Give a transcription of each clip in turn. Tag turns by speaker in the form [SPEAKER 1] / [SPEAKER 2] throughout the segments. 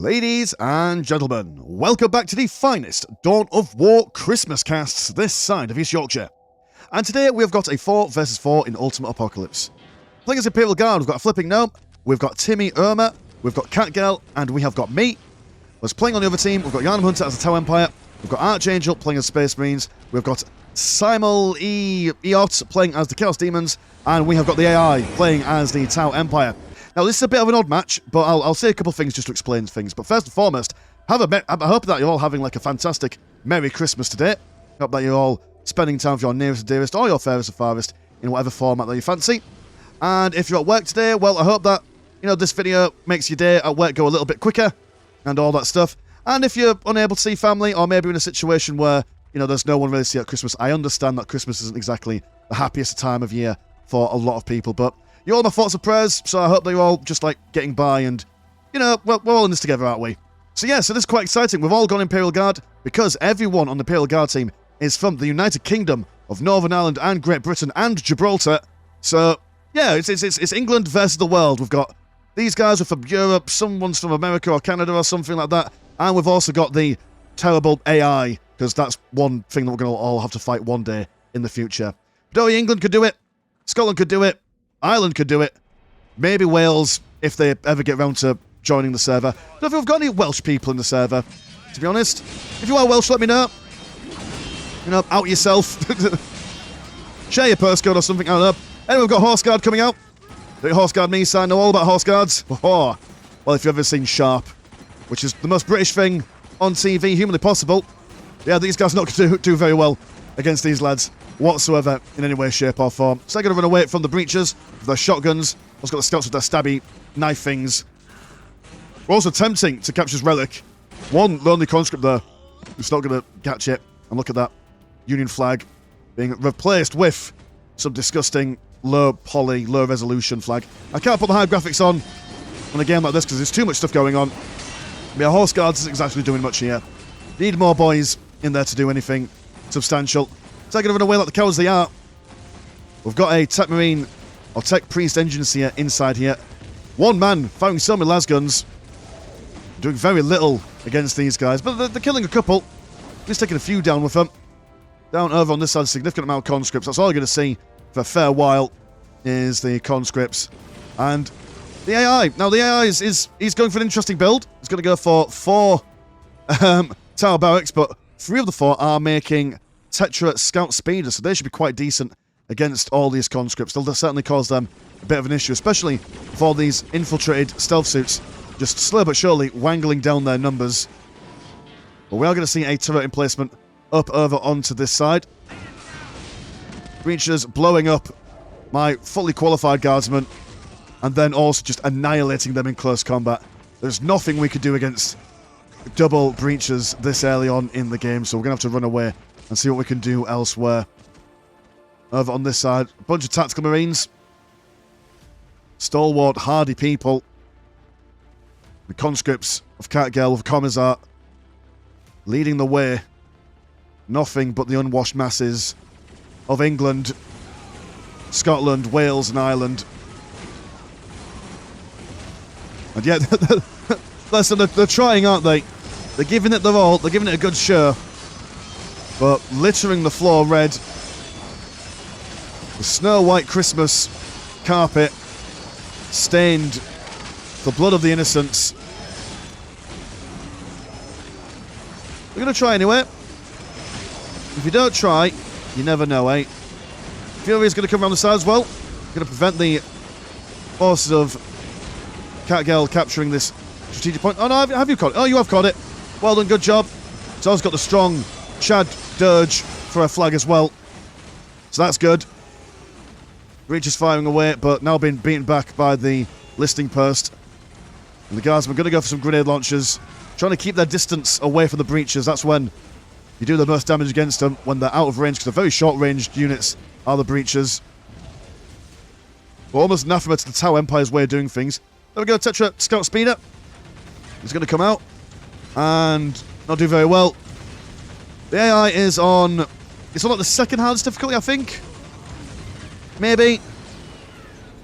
[SPEAKER 1] Ladies and gentlemen, welcome back to the finest Dawn of War Christmas casts this side of East Yorkshire. And today we've got a 4 versus 4 in Ultimate Apocalypse. Playing as Imperial Guard, we've got a Flipping Gnome, we've got Timmy Irma, we've got Catgirl, and we have got me. Whereas playing on the other team, we've got Yarnum Hunter as the Tau Empire, we've got Archangel playing as Space Marines, we've got Simul Eot playing as the Chaos Demons, and we have got the AI playing as the Tau Empire. Now, this is a bit of an odd match, but I'll say a couple of things just to explain things. But first and foremost, I hope that you're all having like a fantastic Merry Christmas today. I hope that you're all spending time with your nearest and dearest or your fairest and farthest in whatever format that you fancy. And if you're at work today, well, I hope that, this video makes your day at work go a little bit quicker and all that stuff. And if you're unable to see family or maybe in a situation where, there's no one really to see at Christmas, I understand that Christmas isn't exactly the happiest time of year for a lot of people, but you're all my thoughts and prayers, so I hope that you're all just, getting by and, we're all in this together, aren't we? So, yeah, so this is quite exciting. We've all gone Imperial Guard because everyone on the Imperial Guard team is from the United Kingdom of Northern Ireland and Great Britain and Gibraltar. So, yeah, it's England versus the world. We've got these guys are from Europe, someone's from America or Canada or something like that, and we've also got the terrible AI, because that's one thing that we're going to all have to fight one day in the future. But England could do it, Scotland could do it, Ireland could do it. Maybe Wales, if they ever get round to joining the server. I don't know if we've got any Welsh people in the server, to be honest. If you are Welsh, let me know. Out yourself. Share your postcode or something, I don't know. Anyway, we've got Horse Guard coming out. The Horse Guard me, so I know all about Horse Guards. Oh. Well, if you've ever seen Sharp, which is the most British thing on TV humanly possible, yeah, these guys are not going to do very well against these lads whatsoever in any way, shape or form. So they're going to run away from the breaches with their shotguns. Also got the scouts with their stabby knife things. We're also attempting to capture his relic. One lonely conscript there who's not going to catch it. And look at that Union flag being replaced with some disgusting low poly, low resolution flag. I can't put the high graphics on a game like this because there's too much stuff going on. But yeah, Horse Guards isn't exactly doing much here. Need more boys in there to do anything substantial. So they're going to run away like the cowards they are. We've got a Tech Marine or Tech Priest Engineer inside here. One man firing so many lasguns. Doing very little against these guys. But they're killing a couple. Just taking a few down with them. Down over on this side, a significant amount of conscripts. That's all you're going to see for a fair while is the conscripts. And the AI. Now, the AI is going for an interesting build. He's going to go for 4 Tower Barracks, but 3 of the 4 are making Tetra Scout Speeders, so they should be quite decent against all these conscripts. They'll certainly cause them a bit of an issue, especially for these infiltrated stealth suits, just slow but surely wangling down their numbers. But we are going to see a turret emplacement up over onto this side. Breaches blowing up my fully qualified guardsmen, and then also just annihilating them in close combat. There's nothing we could do against double breaches this early on in the game, so we're going to have to run away and see what we can do elsewhere. Over on this side, a bunch of tactical marines. Stalwart, hardy people. The conscripts of Catgirl, of Commissar, leading the way. Nothing but the unwashed masses of England, Scotland, Wales and Ireland. And yet, listen, they're trying, aren't they? They're giving it their all. They're giving it a good show. But littering the floor red. The snow-white Christmas carpet stained the blood of the innocents. We're going to try anyway. If you don't try, you never know, eh? Fury's going to come around the side as well. Going to prevent the forces of Catgirl capturing this strategic point. Oh no, have you caught it? Oh, you have caught it. Well done, good job. Zol's got the strong Chad Dirge for a flag as well. So that's good. Breach is firing away, but now being beaten back by the listing post. And the guards are going to go for some grenade launchers. Trying to keep their distance away from the breaches. That's when you do the most damage against them, when they're out of range, because they're very short-ranged units are the breaches. We're almost anathema to the Tau Empire's way of doing things. There we go, Tetra Scout Speeder. He's going to come out and not do very well. The AI is on... It's on like the second hardest difficulty, I think. Maybe.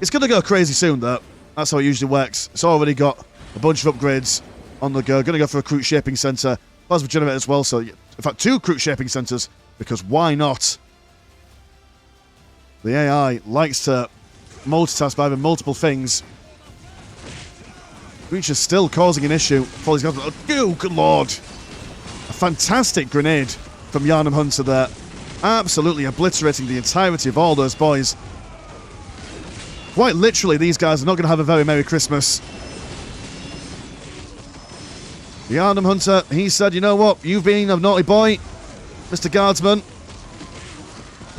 [SPEAKER 1] It's going to go crazy soon, though. That's how it usually works. It's already got a bunch of upgrades on the go. Going to go for a Crude Shaping Center. Plasma Generator as well. So, in fact, 2 Crude Shaping Centers, because why not? The AI likes to multitask by having multiple things. Which is still causing an issue for these guys. Oh, good lord. A fantastic grenade from Yharnam Hunter there. Absolutely obliterating the entirety of all those boys. Quite literally, these guys are not going to have a very Merry Christmas. The Yharnam Hunter, he said, you know what? You've been a naughty boy, Mr. Guardsman.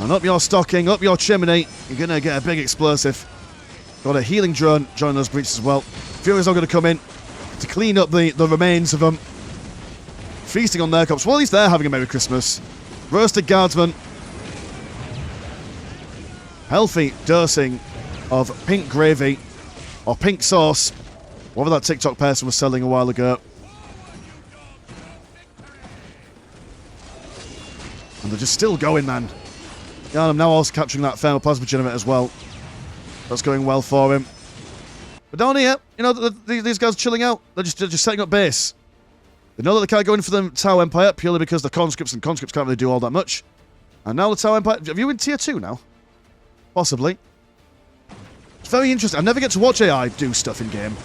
[SPEAKER 1] And up your stocking, up your chimney, you're going to get a big explosive. Got a healing drone joining those breaches as well. Fury's not going to come in to clean up the remains of them. Feasting on their corpse. Well, at least they're having a Merry Christmas. Roasted Guardsman. Healthy dosing of pink gravy or pink sauce. Whatever that TikTok person was selling a while ago. And they're just still going, man. Yeah, I'm now also capturing that thermal plasma generator as well. That's going well for him. But down here, you know, these guys are chilling out. They're just setting up base. They know that they can't go in for the Tau Empire purely because the conscripts and conscripts can't really do all that much. And now the Tau Empire... Have you in tier 2 now? Possibly. It's very interesting. I never get to watch AI do stuff in game.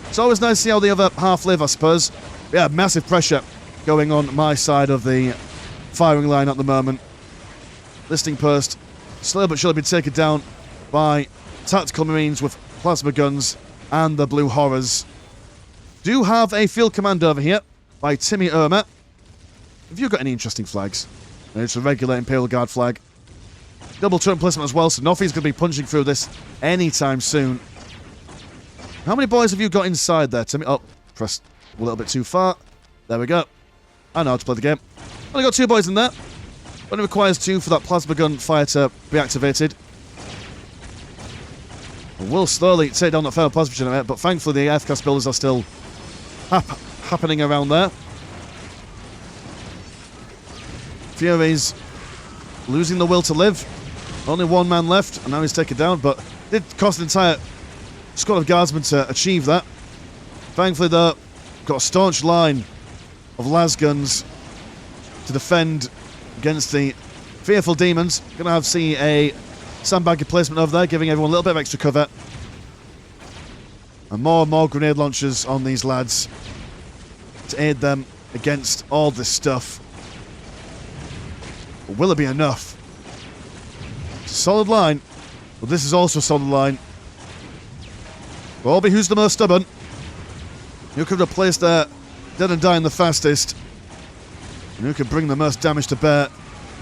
[SPEAKER 1] It's always nice to see how the other half live, I suppose. Yeah, massive pressure going on my side of the firing line at the moment. Listing post, slowly but surely been taken down by tactical marines with plasma guns and the blue horrors. Do have a field command over here by Timmy Irma. Have you got any interesting flags? It's a regular Imperial Guard flag. Double turn placement as well, so Nofi's going to be punching through this anytime soon. How many boys have you got inside there, Timmy? Oh, pressed a little bit too far. There we go. I know how to play the game. Only got 2 boys in there. Only requires 2 for that plasma gun fire to be activated. We'll slowly take down that thermal plasma generator, but thankfully the F-cast builders are still happening around there. Fury's losing the will to live. Only 1 man left, and now he's taken down, but it did cost an entire squad of guardsmen to achieve that. Thankfully, though, got a staunch line of las guns to defend against the fearful demons. Gonna have see a sandbag replacement over there, giving everyone a little bit of extra cover. And more grenade launchers on these lads to aid them against all this stuff. But will it be enough? It's a solid line, but this is also a solid line. Bobby, who's the most stubborn? Who could replace their dead and dying the fastest? And who could bring the most damage to bear?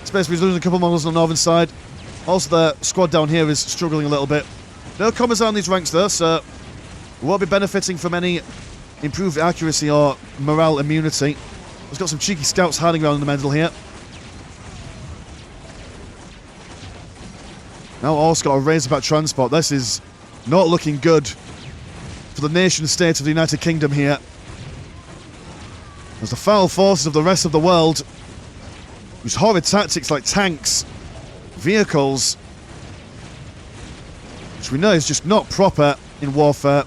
[SPEAKER 1] Space Marines losing a couple models on the northern side. Also, their squad down here is struggling a little bit. No commas on these ranks though, so we won't be benefiting from any improved accuracy or morale immunity. We've got some cheeky scouts hiding around in the middle here. Now also got a Razorback transport. This is not looking good for the nation state of the United Kingdom here. As the foul forces of the rest of the world use horrid tactics like tanks, vehicles, which we know is just not proper in warfare.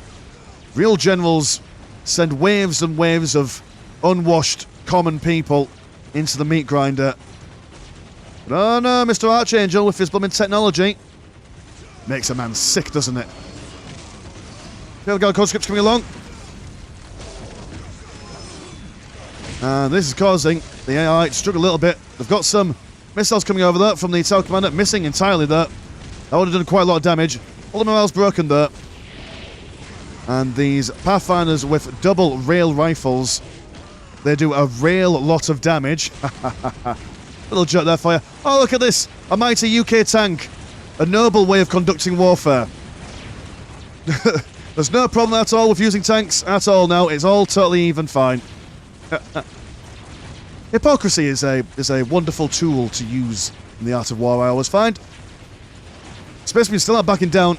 [SPEAKER 1] Real generals send waves and waves of unwashed common people into the meat grinder. But oh no, Mr. Archangel with his blooming technology makes a man sick, doesn't it? Field Guard conscripts coming along. And this is causing the AI to struggle a little bit. They've got some missiles coming over there from the Tau Commander, missing entirely there. That would have done quite a lot of damage. All the morale's broken there. And these Pathfinders with double rail rifles, they do a real lot of damage. Little joke there for you. Oh, look at this. A mighty UK tank. A noble way of conducting warfare. There's no problem at all with using tanks at all now. It's all totally even fine. Hypocrisy is a wonderful tool to use in the art of war, I always find. Space Marines still not backing down.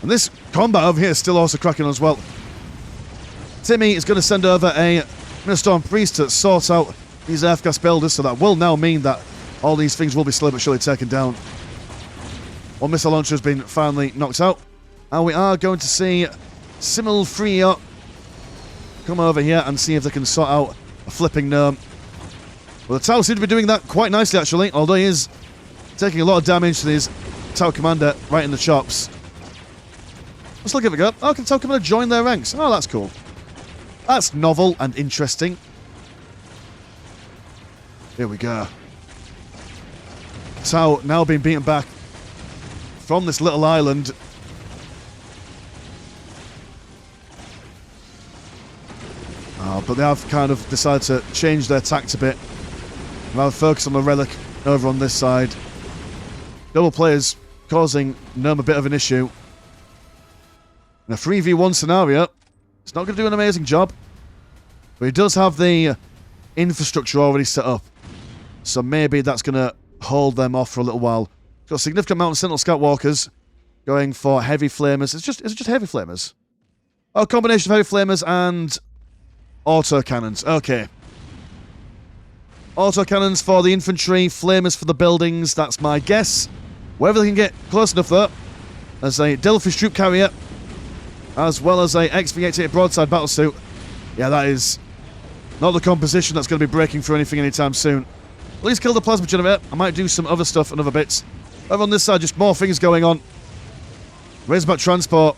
[SPEAKER 1] And this combat over here is still also cracking as well. Timmy is going to send over a Minnestorm Priest to sort out these F-gas builders, so that will now mean that all these things will be slowly but surely taken down. One missile launcher has been finally knocked out. And we are going to see Simul Frio come over here and see if they can sort out a flipping gnome. Well, the Tau seems to be doing that quite nicely, actually, although he is taking a lot of damage to his Tau Commander right in the chops. Let's look at it go. Oh, can Tau Commander join their ranks? Oh, that's cool. That's novel and interesting. Here we go. Tau now being beaten back from this little island. But they have kind of decided to change their tact a bit. Rather focus on the relic over on this side. Double players causing Gnome a bit of an issue. In a 3v1 scenario, it's not going to do an amazing job. But he does have the infrastructure already set up. So maybe that's going to hold them off for a little while. Got a significant amount of Sentinel Scout Walkers going for heavy flamers. Is it just heavy flamers? Oh, combination of heavy flamers and auto cannons. Okay. Auto cannons for the infantry, flamers for the buildings. That's my guess. Wherever they can get close enough, though. There's a Delphish troop carrier, as well as a XV-88 broadside battlesuit. Yeah, that is not the composition that's going to be breaking through anything anytime soon. At least kill the plasma generator. I might do some other stuff and other bits. Over on this side, just more things going on. Razorback transport.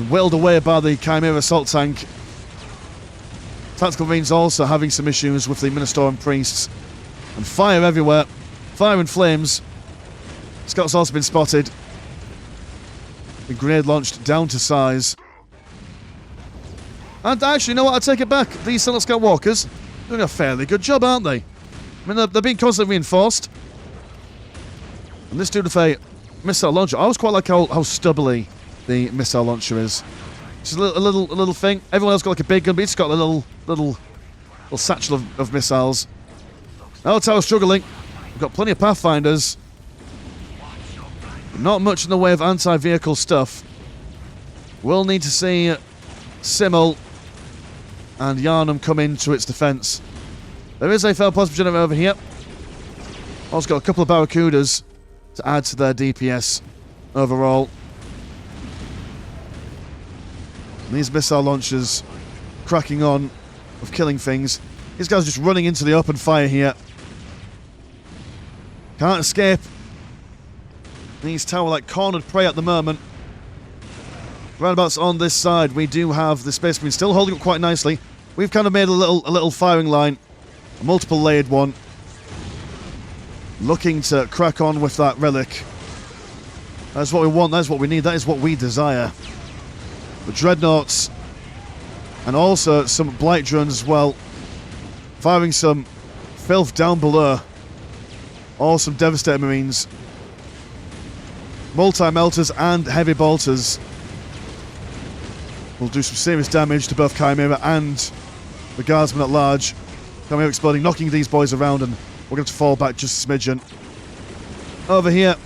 [SPEAKER 1] Wailed away by the Chimera assault tank. Tactical Marines also having some issues with the Ministorum priests. And fire everywhere. Fire and flames. Scouts also been spotted. The grenade launched down to size. And actually, you know what? I take it back. These Sentinel Scout Walkers doing a fairly good job, aren't they? I mean, they're being constantly reinforced. And this dude with a missile launcher. I always quite like how stubbly the missile launcher is. It's a little thing. Everyone else got like a big gun, but it's got a little satchel of missiles. Now Tower's struggling. We've got plenty of Pathfinders. Not much in the way of anti-vehicle stuff. We'll need to see Simmel and Yarnum come into its defence. There is a failed plasma generator over here. Also got a couple of Barracudas to add to their DPS overall. And these missile launchers cracking on of killing things. These guys are just running into the open fire here. Can't escape. These tower like cornered prey at the moment. Roundabouts on this side, we do have the Space Marine still holding up quite nicely. We've kind of made a little firing line, a multiple layered one, looking to crack on with that relic. That's what we want, that's what we need, that is what we desire. The Dreadnoughts, and also some Blight drones as well, firing some filth down below. Or some Devastator Marines. Multi-melters and heavy bolters will do some serious damage to both Chimera and the Guardsmen at large. Chimera exploding, knocking these boys around, and we're going to fall back just a smidgen. Over here,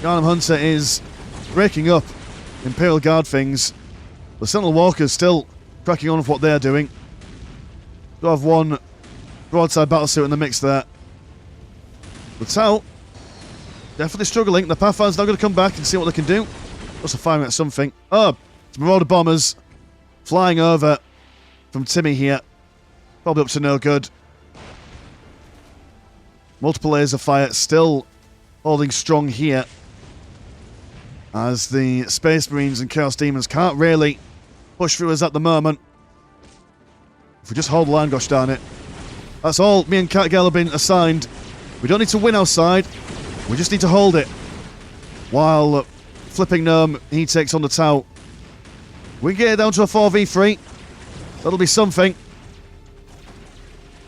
[SPEAKER 1] Yarnum Hunter is breaking up Imperial Guard things. The Sentinel Walkers still cracking on with what they're doing. Do have one broadside battlesuit in the mix there. The Tau definitely struggling. The Pathfinder's now going to come back and see what they can do. Also firing at something. Oh, it's Marauder bombers flying over from Timmy here. Probably up to no good. Multiple layers of fire still holding strong here. As the Space Marines and Chaos Demons can't really push through us at the moment. If we just hold the line, gosh darn it. That's all me and Catgale have been assigned. We don't need to win outside. We just need to hold it. While Flipping Gnome, he takes on the Tau. We get it down to a 4v3. That'll be something.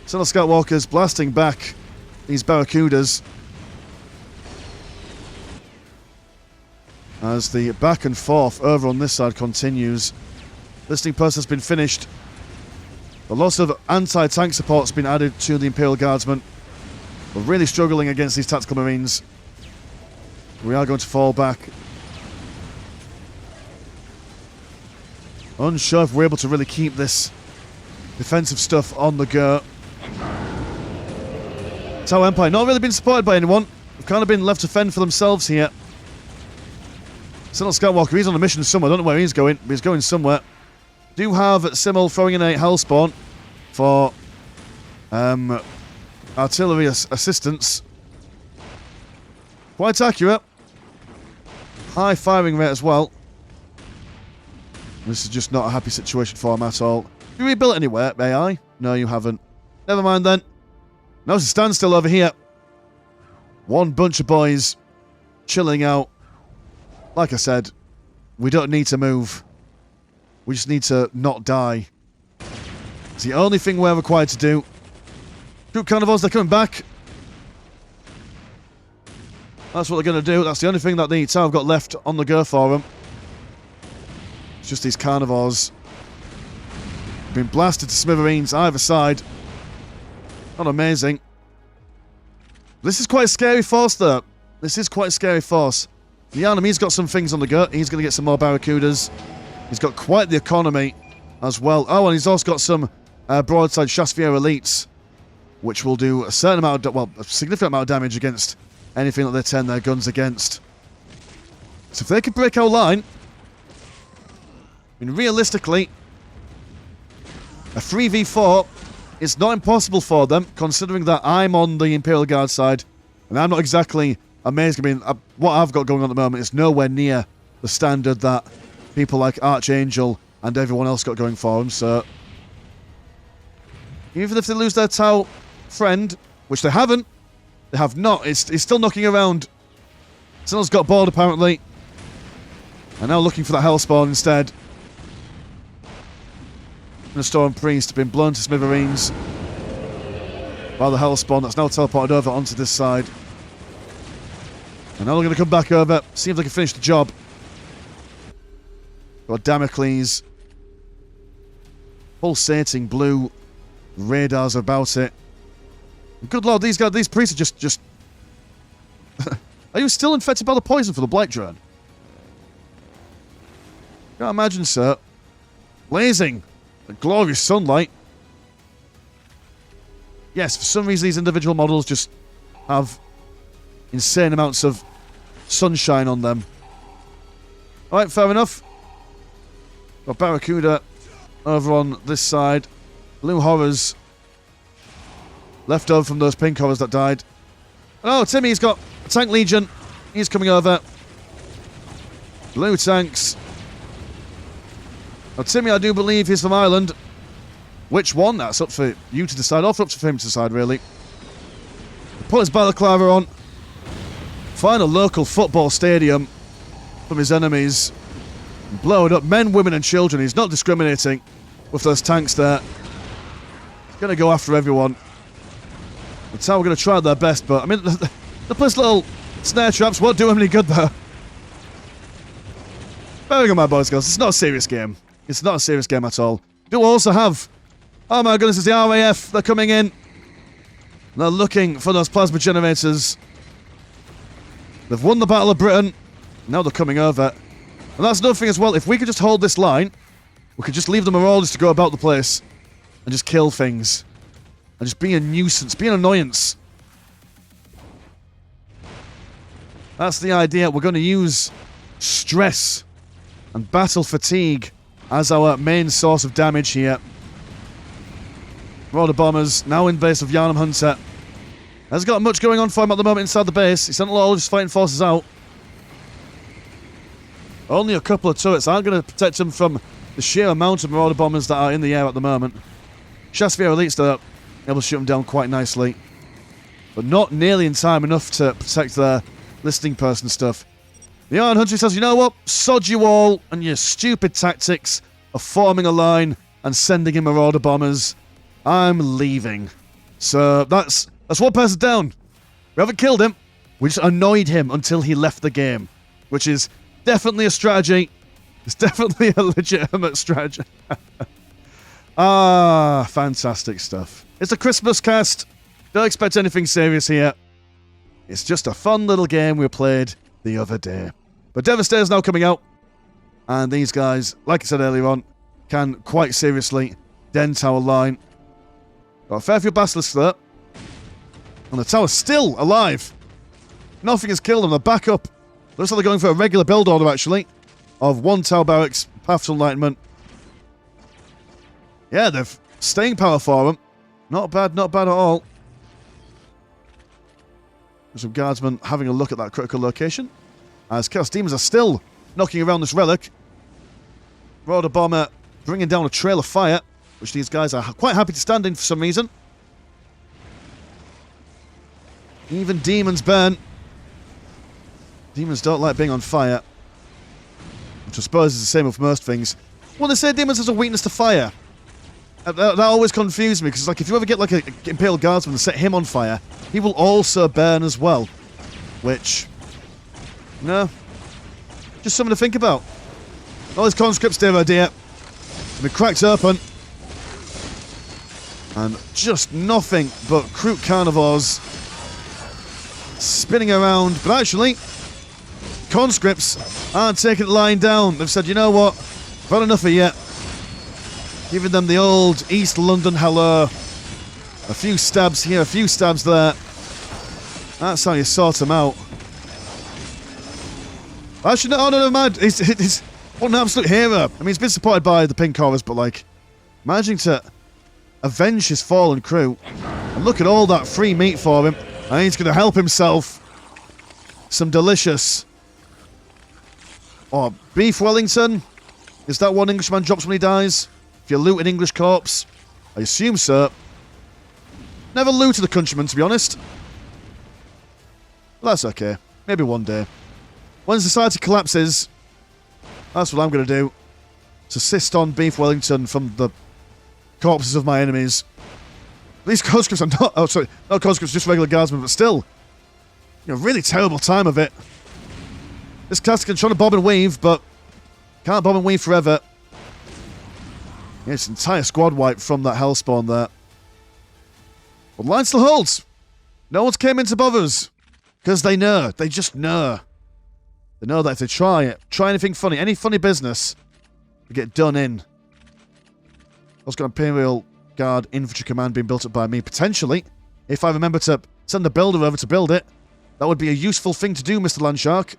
[SPEAKER 1] Sentinel Scout Walkers blasting back these Barracudas. As the back and forth over on this side continues. Listening post has been finished. The loss of anti-tank support has been added to the Imperial Guardsmen. We're really struggling against these Tactical Marines. We are going to fall back. Unsure if we're able to really keep this defensive stuff on the go. Tau Empire not really been supported by anyone. They've kind of been left to fend for themselves here. Sentinel Skywalker, he's on a mission somewhere. I don't know where he's going, but he's going somewhere. Do have Simmel throwing in a Hellspawn for artillery assistance. Quite accurate. High firing rate as well. This is just not a happy situation for him at all. Have you rebuilt anywhere, AI? No, you haven't. Never mind then. Now it's a standstill over here. One bunch of boys chilling out. Like I said, we don't need to move. We just need to not die. It's the only thing we're required to do. Troop carnivores, they're coming back. That's what they're going to do. That's the only thing that the tower have got left on the go for them. It's just these carnivores. Been blasted to smithereens either side. Not amazing. This is quite a scary force, though. This is quite a scary force. Yharnam, he's got some things on the go. He's going to get some more Barracudas. He's got quite the economy as well. Oh, and he's also got some broadside Chassephier elites, which will do a certain amount of, well, a significant amount of damage against anything that they turn their guns against. So if they can break our line, I mean, realistically, a 3v4 is not impossible for them, considering that I'm on the Imperial Guard side, and I'm not exactly amazed. I mean, what I've got going on at the moment is nowhere near the standard that people like Archangel and everyone else got going for them, so even if they lose their Tau friend, which they haven't, they have not, he's still knocking around. Someone's got bored, apparently, and now looking for that Hellspawn instead. And the Storm Priest have been blown to smithereens by the Hellspawn that's now teleported over onto this side. And now they're going to come back over, see if they can finish the job. Got Damocles. Pulsating blue radars about it. Good lord, these priests are just... Are you still infected by the poison for the Blight Drone? Can't imagine, sir. Blazing. The glorious sunlight. Yes, for some reason these individual models just have insane amounts of sunshine on them. Alright, fair enough. Got Barracuda over on this side. Blue Horrors. Left over from those pink horrors that died. Oh, Timmy's got a Tank Legion. He's coming over. Blue tanks. Now, Timmy, I do believe he's from Ireland. Which one? That's up for you to decide. Or up for him to decide, really. Put his balaclava on. Find a local football stadium from his enemies. Blow it up. Men, women, and children. He's not discriminating with those tanks there. He's going to go after everyone. The tower are going to try their best, but, I mean, the place little snare traps won't do him any good, though. Very good, my boys and girls. It's not a serious game. It's not a serious game at all. Do also have... Oh my goodness, it's the RAF. They're coming in. They're looking for those plasma generators. They've won the Battle of Britain. Now they're coming over. And that's another thing as well. If we could just hold this line, we could just leave the marauders to go about the place and just kill things. And just be a nuisance, be an annoyance. That's the idea. We're going to use stress and battle fatigue as our main source of damage here. Marauder bombers, now in base of Yharnam Hunter. Hasn't got much going on for him at the moment inside the base. He sent all of his fighting forces out. Only a couple of turrets aren't going to protect him from the sheer amount of Marauder bombers that are in the air at the moment. Chassephier elites, though, able to shoot them down quite nicely. But not nearly in time enough to protect their listening person stuff. The Iron Hunter says, you know what? Sod you all and your stupid tactics of forming a line and sending in Marauder bombers. I'm leaving. So that's one person down. We haven't killed him. We just annoyed him until he left the game. Which is definitely a strategy. It's definitely a legitimate strategy. Ah, fantastic stuff. It's a Christmas cast. Don't expect anything serious here. It's just a fun little game we played the other day. But Devastator's now coming out. And these guys, like I said earlier on, can quite seriously dent our line. Got a fair few basilisks there. And the tower's still alive. Nothing has killed them. They're back up. Looks like they're going for a regular build order, actually, of 1 tower barracks, path to enlightenment. Yeah, they've staying power for them. Not bad at all. There's some guardsmen having a look at that critical location. As Chaos Demons are still knocking around this relic. Rhoda Bomber bringing down a trail of fire, which these guys are quite happy to stand in for some reason. Even demons burn. Demons don't like being on fire. Which I suppose is the same with most things. Well, they say demons has a weakness to fire. That always confused me, because like if you ever get like a Imperial Guardsman and set him on fire, he will also burn as well. Which, no, just something to think about. All these conscripts, dear oh dear, have been cracked open. And just nothing but Kroot carnivores spinning around. But actually, conscripts aren't taking it lying down. They've said, you know what, I've had enough of you. Giving them the old East London hello. A few stabs here, a few stabs there. That's how you sort them out. Actually, no, never mind. He's what an absolute hero. I mean, he's been supported by the Pink Chorus, but like, managing to avenge his fallen crew. And look at all that free meat for him. And he's going to help himself some delicious... Oh, beef Wellington. Is that one Englishman drops when he dies? If you loot an English corpse? I assume so. Never looted a countryman, to be honest. But that's okay. Maybe one day. When society collapses, that's what I'm going to do. Subsist on beef Wellington from the corpses of my enemies. These conscripts are not... Oh, sorry. Not conscripts, just regular guardsmen, but still. You know, really terrible time of it. This cast can try to bob and weave, but can't bob and weave forever. Yeah, it's an entire squad wipe from that hellspawn there. But line still holds. No one's came in to bother us. Because they know. They just know. They know that if they try anything funny, any funny business, they get done in. I've got Imperial Guard Infantry Command being built up by me, potentially. If I remember to send the builder over to build it, that would be a useful thing to do, Mr. Landshark.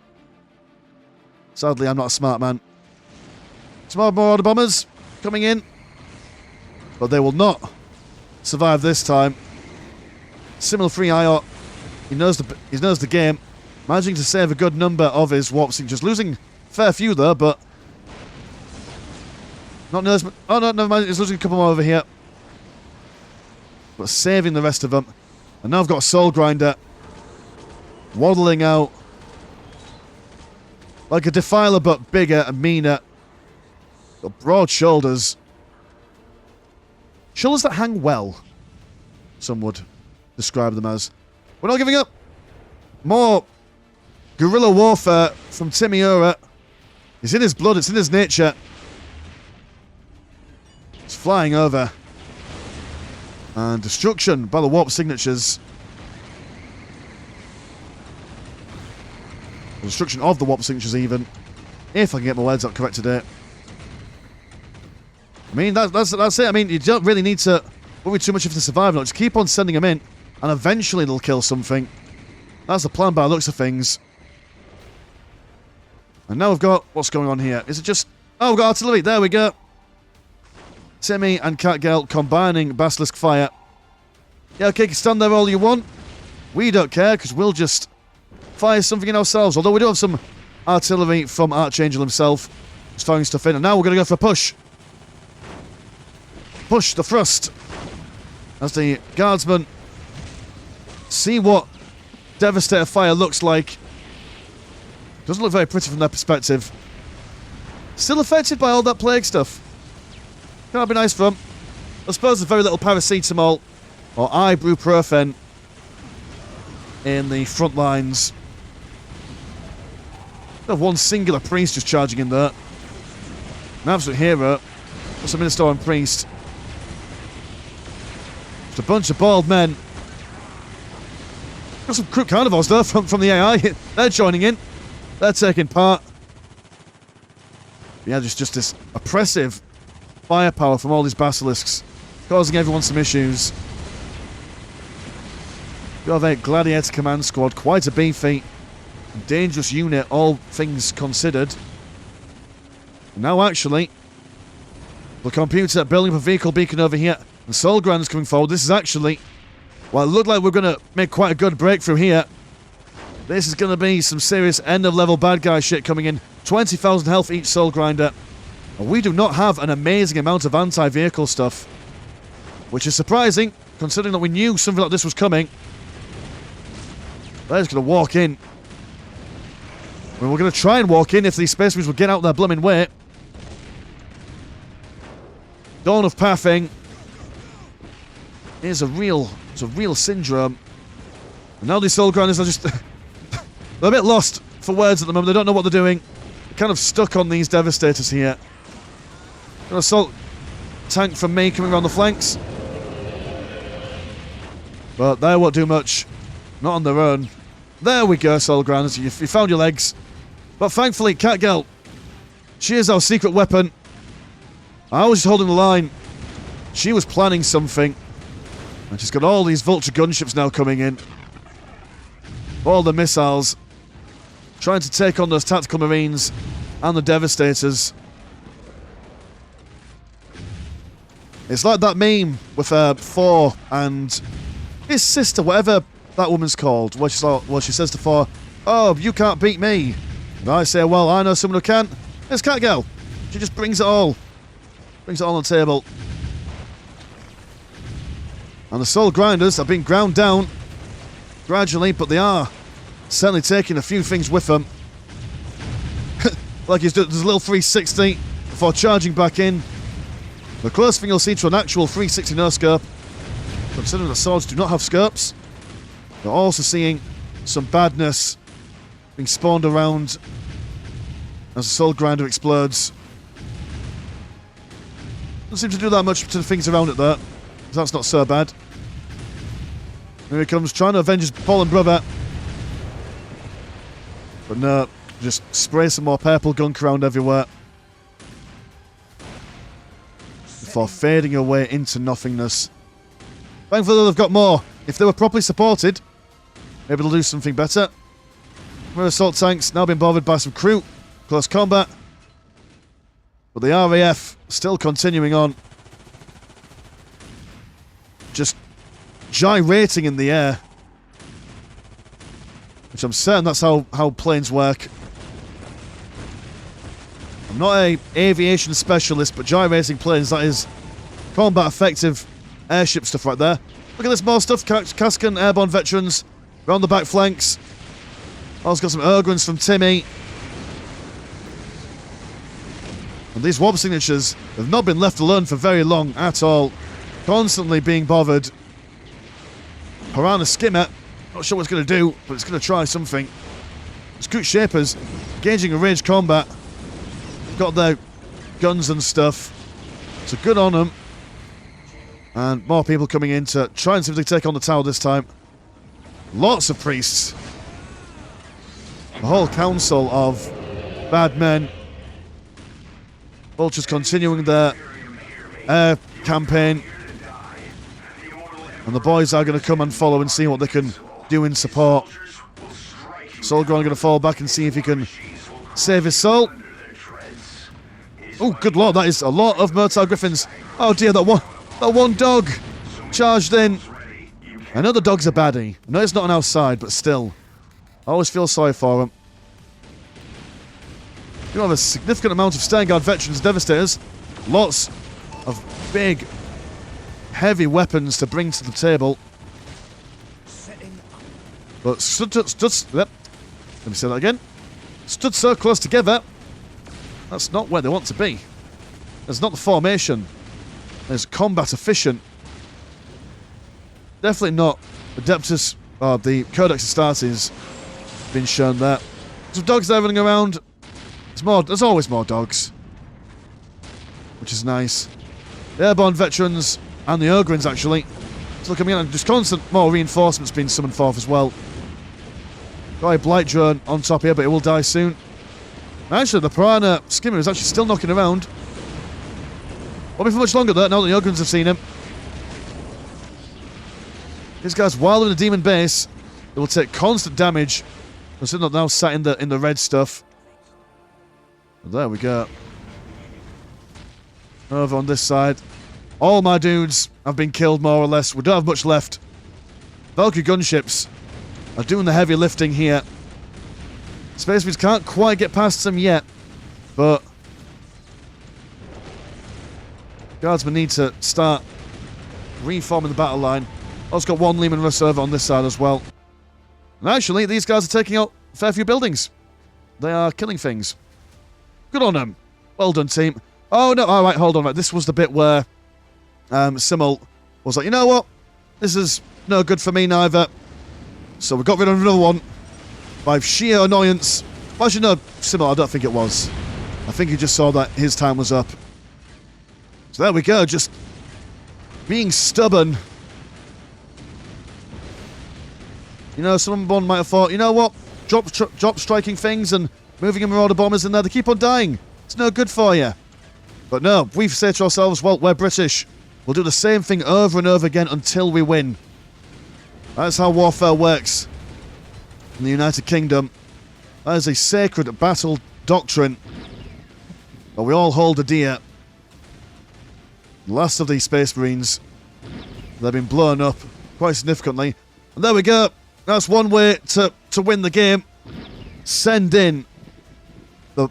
[SPEAKER 1] Sadly, I'm not a smart man. Some more order bombers coming in. But they will not survive this time. Similar free IOT. He knows the game. Managing to save a good number of his warp signatures. Losing a fair few though, but... Not nearly. Oh no, never mind. He's losing a couple more over here. But saving the rest of them. And now I've got a Soul Grinder. Waddling out. Like a Defiler, but bigger and meaner. Got broad shoulders. Shoulders that hang well. Some would describe them as. We're not giving up. More guerrilla warfare from Timiura. It's in his blood, it's in his nature. It's flying over. And destruction by the warp signatures. The destruction of the warp signatures even. If I can get my words up correct today. I mean, that's it. I mean, you don't really need to worry too much if they survive. Not just keep on sending them in, and eventually they'll kill something. That's the plan by the looks of things. And now we've got... What's going on here? Is it just... Oh, we've got artillery. There we go. Timmy and Catgirl combining Basilisk Fire. Yeah, okay, you can stand there all you want. We don't care, because we'll just fire something in ourselves. Although we do have some artillery from Archangel himself. Just firing stuff in. And now we're going to go for a push. Push the thrust. As the guardsmen see what Devastator Fire looks like. Doesn't look very pretty from their perspective. Still affected by all that plague stuff. Can't be nice for them. I suppose there's very little paracetamol or ibuprofen in the front lines. They have one singular priest just charging in there. An absolute hero. What's a minister and priest? Just a bunch of bald men. Got some Kroot carnivores there from the AI. They're joining in. They're taking part. Yeah, just this oppressive firepower from all these basilisks, causing everyone some issues. You have a Gladiator Command Squad, quite a beefy. dangerous unit, all things considered. Now, actually, the computer building up a vehicle beacon over here. The Soulgrand's coming forward. This is actually... Well, it looked like we're going to make quite a good breakthrough here. This is going to be some serious end-of-level bad guy shit coming in. 20,000 health each Soul Grinder. And we do not have an amazing amount of anti-vehicle stuff. Which is surprising, considering that we knew something like this was coming. They're just going to walk in. I mean, we're going to try and walk in if these Space Marines will get out their blooming way. Dawn of Pathing is a real syndrome. And now these Soul Grinders are just... they're a bit lost for words at the moment. They don't know what they're doing. They're kind of stuck on these Devastators here. An assault tank from me coming around the flanks. But they won't do much. Not on their own. There we go, Soul Grinders. You found your legs. But thankfully, Catgirl, she is our secret weapon. I was just holding the line. She was planning something. And she's got all these Vulture gunships now coming in. All the missiles. Trying to take on those tactical Marines and the Devastators. It's like that meme with Thor and his sister, whatever that woman's called, where she says to Thor, "Oh, you can't beat me." And I say, "Well, I know someone who can. It's Catgirl. She just brings it all. Brings it all on the table." And the Soul Grinders are being ground down gradually, but they are certainly taking a few things with them. Like there's a little 360 before charging back in. The closest thing you'll see to an actual 360 no-scope, considering the swords do not have scopes. You're also seeing some badness being spawned around as the Soul Grinder explodes. Doesn't seem to do that much to the things around it though. That's not so bad. Here he comes, trying to avenge his fallen brother. But no, just spray some more purple gunk around everywhere. Before fading away into nothingness. Thankfully they've got more. If they were properly supported, maybe they'll do something better. More assault tanks now being bothered by some crew. Close combat. But the RAF still continuing on. Just gyrating in the air. Which I'm certain that's how planes work. I'm not an aviation specialist, but gyrating planes, that is combat effective airship stuff right there. Look at this, more stuff. Kaskan airborne veterans around the back flanks. Also got some Ogrins from Timmy. And these warp signatures have not been left alone for very long at all. Constantly being bothered. Piranha Skimmer, not sure what it's going to do, but it's going to try something. Scoot Shapers, engaging a ranged combat. Got their guns and stuff. So good on them. And more people coming in to try and see if they take on the tower this time. Lots of priests. A whole council of bad men. Vultures continuing their air campaign. And the boys are going to come and follow and see what they can do in support. Soulgrind going to fall back and see if he can save his soul. Oh, good lord, that is a lot of Murtaugh Griffins. Oh dear, that one dog charged in. I know the dog's a baddie. I know it's not on our side, but still. I always feel sorry for him. You have a significant amount of Sternguard veterans, Devastators. Lots of big, heavy weapons to bring to the table. But let me say that again. Stood so close together. That's not where they want to be. There's not the formation. There's combat efficient. Definitely not Adeptus, or the Codex Astartes been shown there. Some dogs there running around. There's always more dogs. Which is nice. The airborne veterans and the Ogrins actually. Still coming in, and just constant more reinforcements being summoned forth as well. Got a Blight drone on top here, but it will die soon. Actually, the Piranha Skimmer is actually still knocking around. Won't be for much longer though, now that the Ogrins have seen him. These guys, while in a demon base, they will take constant damage We're still not now sat in the red stuff. But there we go. Over on this side. All my dudes have been killed, more or less. We don't have much left. Valkyrie gunships are doing the heavy lifting here. Space Marines can't quite get past them yet, but Guardsmen need to start reforming the battle line. Also got one Lehman Russ over on this side as well. And actually, these guys are taking out a fair few buildings. They are killing things. Good on them. Well done, team. Oh, no. All right, hold on. Right. This was the bit where Simmel was like, you know what? This is no good for me neither. So we got rid of another one by sheer annoyance. Well, actually, no, Simmel, I don't think it was. I think he just saw that his time was up. So there we go, just being stubborn. You know, someone might have thought, you know what? Drop striking things and moving in Marauder bombers in there. They keep on dying. It's no good for you. But no, we've said to ourselves, well, we're British. We'll do the same thing over and over again until we win. That's how warfare works in the United Kingdom. That is a sacred battle doctrine that we all hold dear. The last of these Space Marines, they've been blown up quite significantly. And there we go. That's one way to win the game. Send in the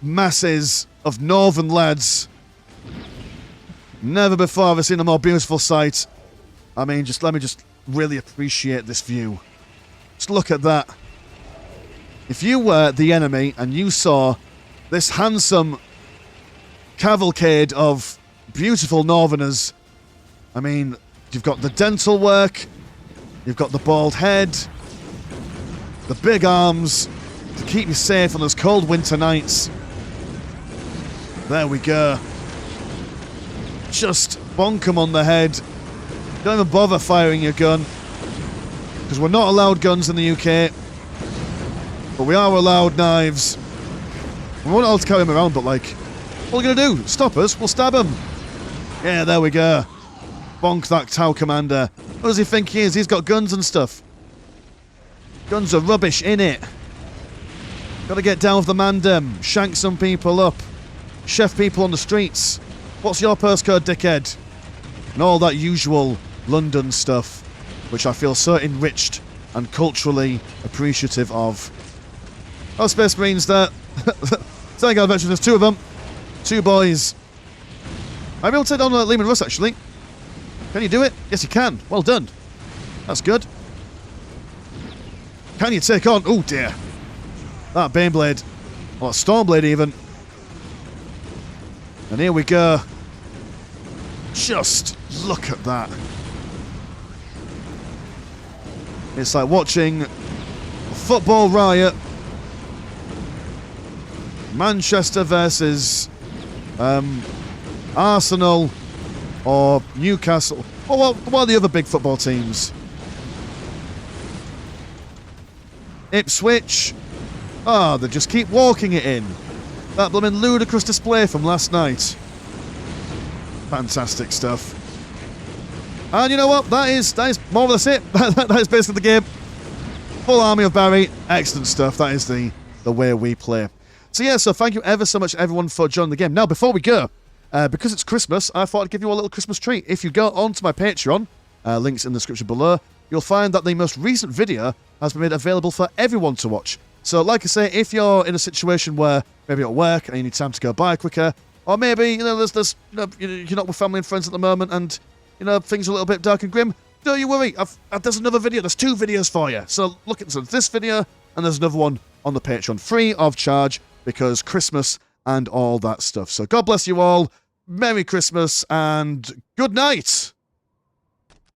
[SPEAKER 1] masses of northern lads. Never before have I seen a more beautiful sight. I mean, let me really appreciate this view. Just look at that. If you were the enemy and you saw this handsome cavalcade of beautiful northerners, I mean, you've got the dental work, you've got the bald head, the big arms to keep you safe on those cold winter nights. There we go. Just bonk them on the head. Don't even bother firing your gun, because we're not allowed guns in the UK, but we are allowed knives. We won't allowed to carry them around, but like, what are we going to do? Stop us? We'll stab him. Yeah, there we go. Bonk that Tau commander. What does he think he is? He's got guns and stuff. Guns are rubbish, innit? Gotta get down with the mandem. Shank some people up. Chef people on the streets. What's your postcode, dickhead? And all that usual London stuff, which I feel so enriched and culturally appreciative of. Oh, Space Marines there. Thank God, there's two of them. Two boys. I'll be able to take down Lehman Russ, actually. Can you do it? Yes, you can. Well done. That's good. Can you take on... Oh, dear. That Baneblade. Or that Stormblade, even. And here we go. Just look at that. It's like watching a football riot. Manchester versus Arsenal or Newcastle. Or what are the other big football teams? Ipswich. Ah, they just keep walking it in. That blooming ludicrous display from last night. Fantastic stuff. And you know what? That is more or less it. that is basically the game. Full army of Barry. Excellent stuff. That is the way we play. So yeah, so thank you ever so much everyone for joining the game. Now, before we go, because it's Christmas, I thought I'd give you a little Christmas treat. If you go onto my Patreon, links in the description below, you'll find that the most recent video has been made available for everyone to watch. So like I say, if you're in a situation where maybe you're at work and you need time to go by quicker, or maybe, you know, you're not with family and friends at the moment and, you know, things are a little bit dark and grim, don't you worry. There's another video. There's two videos for you. So look at this video, and there's another one on the Patreon, free of charge, because Christmas and all that stuff. So God bless you all. Merry Christmas and good night.